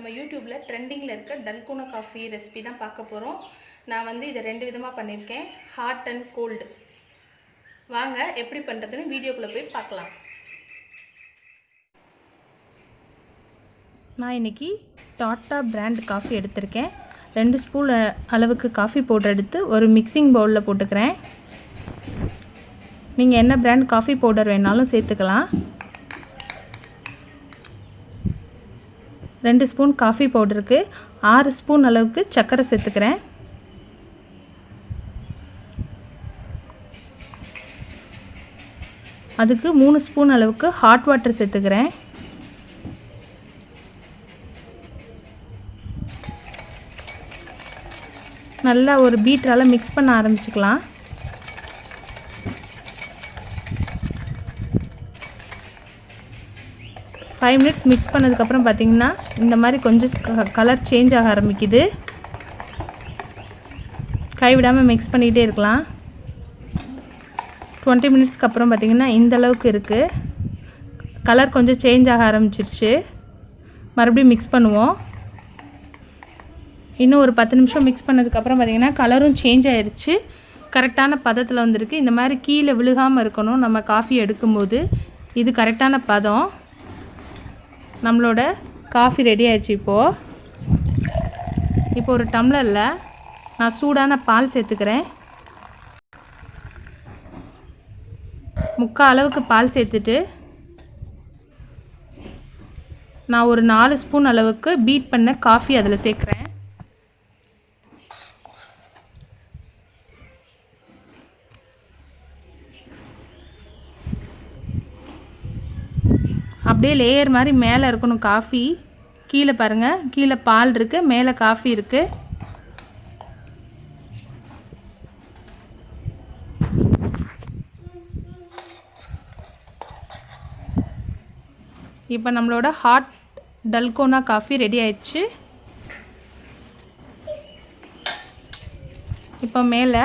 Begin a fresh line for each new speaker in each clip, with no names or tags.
நம்ம யூடியூப்ல ட்ரெண்டிங்கில் இருக்க டல்கோனா காஃபி ரெசிபி தான் பார்க்க போகிறோம். நான் வந்து இதை 2 விதமாக பண்ணியிருக்கேன், ஹாட் அண்ட் கோல்டு. வாங்க எப்படி பண்ணுறதுன்னு வீடியோக்குள்ளே போய் பார்க்கலாம்.
நான் இன்றைக்கி டாட்டா பிராண்ட் காஃபி எடுத்திருக்கேன். 2 ஸ்பூன் அளவுக்கு காஃபி பவுடர் எடுத்து ஒரு மிக்சிங் பவுலில் போட்டுக்கிறேன். நீங்கள் என்ன பிராண்ட் காஃபி பவுடர் வேணாலும் சேர்த்துக்கலாம். 2 ஸ்பூன் காஃபி பவுடருக்கு 6 ஸ்பூன் அளவுக்கு சர்க்கரை சேர்த்துக்கிறேன். அதுக்கு 3 ஸ்பூன் அளவுக்கு ஹாட் வாட்டர் சேர்த்துக்கிறேன். நல்லா ஒரு பீட்டரால் மிக்ஸ் பண்ண ஆரம்பிச்சுக்கலாம். ஃபைவ் மினிட்ஸ் மிக்ஸ் பண்ணதுக்கப்புறம் பார்த்திங்கன்னா இந்த மாதிரி கொஞ்சம் கலர் சேஞ்ச் ஆக ஆரம்பிக்குது. கைவிடாமல் மிக்ஸ் பண்ணிகிட்டே இருக்கலாம். 20 மினிட்ஸ்க்கு அப்புறம் பார்த்திங்கன்னா இந்த அளவுக்கு இருக்குது. கலர் கொஞ்சம் சேஞ்ச் ஆக ஆரம்பிச்சிருச்சு. மறுபடியும் மிக்ஸ் பண்ணுவோம். இன்னும் ஒரு 10 நிமிஷம் மிக்ஸ் பண்ணதுக்கப்புறம் பார்த்திங்கன்னா கலரும் சேஞ்ச் ஆயிடுச்சு. கரெக்டான பதத்தில் வந்திருக்கு. இந்த மாதிரி கீழே விழுகாமல் இருக்கணும் நம்ம காஃபி எடுக்கும்போது. இது கரெக்டான பதம். நம்மளோட காஃபி ரெடி ஆயிடுச்சு. இப்போ ஒரு டம்ளரில் நான் சூடான பால் சேர்த்துக்கிறேன். 3/4 அளவுக்கு பால் சேர்த்துட்டு நான் ஒரு 4 ஸ்பூன் அளவுக்கு பீட் பண்ண காஃபி அதில் சேர்க்குறேன். அப்படியே லேயர் மாதிரி மேலே இருக்கணும் காஃபி. கீழே பாருங்கள், கீழே பால் இருக்குது, மேலே காஃபி இருக்குது. இப்போ நம்மளோட ஹாட் டல்கோனா காஃபி ரெடி ஆயிடுச்சு. இப்போ மேலே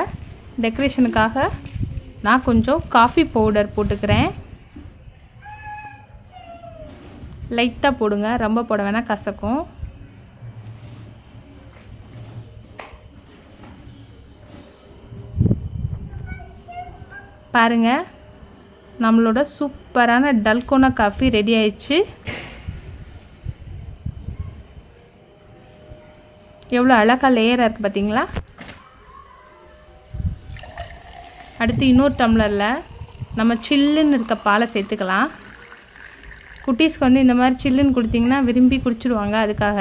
டெக்கரேஷனுக்காக நான் கொஞ்சம் காஃபி பவுடர் போட்டுக்கிறேன். லைட்டாக போடுங்க, ரொம்ப போட வேணாம், கசக்கும். பாருங்கள், நம்மளோட சூப்பரான டல்கோனா காஃபி ரெடி ஆயிடுச்சு. எவ்வளோ அழகாக லேயராக இருக்குது பார்த்தீங்களா? அடுத்து இன்னொரு டம்ளரில் நம்ம சில்லுன்னு இருக்க பாலை சேர்த்துக்கலாம். குட்டீஸ்க்கு வந்து இந்த மாதிரி சில்லுன்னு கொடுத்திங்கன்னா விரும்பி குடிச்சிடுவாங்க. அதுக்காக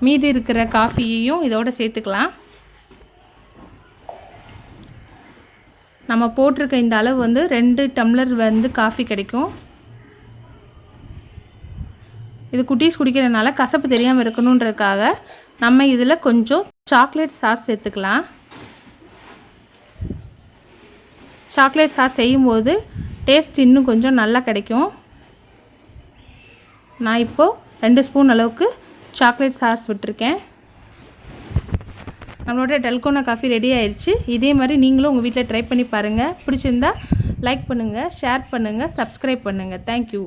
மீதி இருக்கிற காஃபியையும் இதோடு சேர்த்துக்கலாம். நம்ம போட்டிருக்க இந்த அளவு வந்து 2 டம்ளர் வந்து காஃபி கிடைக்கும். இது குட்டீஸ் குடிக்கிறதுனால கசப்பு தெரியாமல் இருக்கணுன்றதுக்காக நம்ம இதில் கொஞ்சம் சாக்லேட் சாஸ் சேர்த்துக்கலாம். சாக்லேட் சாஸ் செய்யும்போது டேஸ்ட் இன்னும் கொஞ்சம் நல்லா கிடைக்கும். நான் இப்போது 2 ஸ்பூன் அளவுக்கு சாக்லேட் சாஸ் விட்டுருக்கேன். நம்மளோட டல்கோனா காஃபி ரெடி ஆயிடுச்சு. இதே மாதிரி நீங்களும் உங்கள் வீட்டில் ட்ரை பண்ணி பாருங்கள். பிடிச்சிருந்தா லைக் பண்ணுங்கள், ஷேர் பண்ணுங்கள், சப்ஸ்கிரைப் பண்ணுங்கள். தேங்க்யூ.